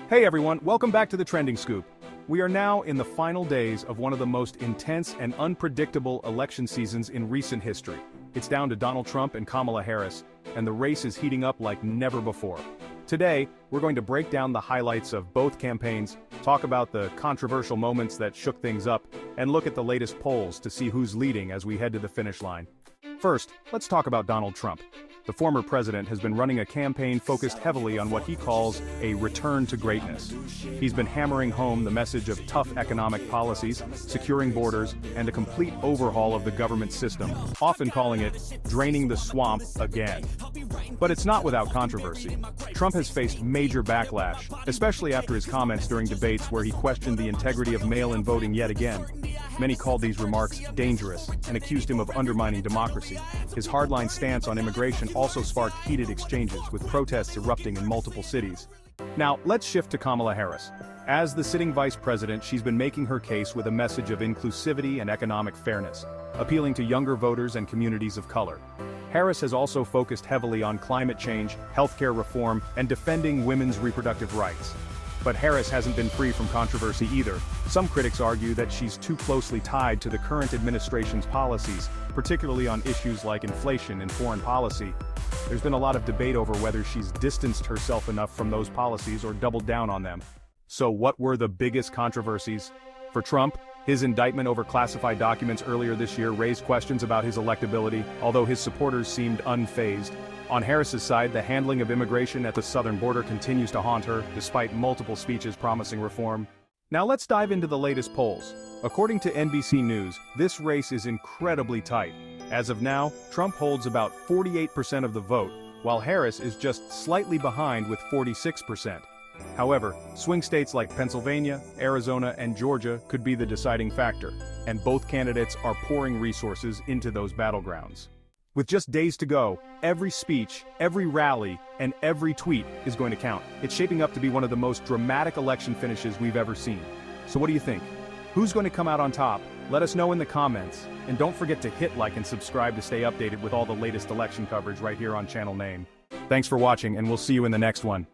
Hey everyone, welcome back to the Trending Scoop. We are now in the final days of one of the most intense and unpredictable election seasons in recent history. It's down to Donald Trump and Kamala Harris, and the race is heating up like never before. Today, we're going to break down the highlights of both campaigns, talk about the controversial moments that shook things up, and look at the latest polls to see who's leading as we head to the finish line. First, let's talk about Donald Trump. The former president has been running a campaign focused heavily on what he calls a return to greatness. He's been hammering home the message of tough economic policies, securing borders, and a complete overhaul of the government system, often calling it draining the swamp again. But it's not without controversy. Trump has faced major backlash, especially after his comments during debates where he questioned the integrity of mail-in voting yet again. Many called these remarks dangerous and accused him of undermining democracy. His hardline stance on immigration also sparked heated exchanges, with protests erupting in multiple cities. Now, let's shift to Kamala Harris. As the sitting vice president, she's been making her case with a message of inclusivity and economic fairness, appealing to younger voters and communities of color. Harris has also focused heavily on climate change, healthcare reform, and defending women's reproductive rights. But Harris hasn't been free from controversy either. Some critics argue that she's too closely tied to the current administration's policies, particularly on issues like inflation and foreign policy. There's been a lot of debate over whether she's distanced herself enough from those policies or doubled down on them. So what were the biggest controversies? For Trump, his indictment over classified documents earlier this year raised questions about his electability, although his supporters seemed unfazed. On Harris's side, the handling of immigration at the southern border continues to haunt her, despite multiple speeches promising reform. Now let's dive into the latest polls. According to NBC News, this race is incredibly tight. As of now, Trump holds about 48% of the vote, while Harris is just slightly behind with 46%. However, swing states like Pennsylvania, Arizona, and Georgia could be the deciding factor, and both candidates are pouring resources into those battlegrounds. With just days to go, every speech, every rally, and every tweet is going to count. It's shaping up to be one of the most dramatic election finishes we've ever seen. So what do you think? Who's going to come out on top? Let us know in the comments, and don't forget to hit like and subscribe to stay updated with all the latest election coverage right here on Channel Name. Thanks for watching, and we'll see you in the next one.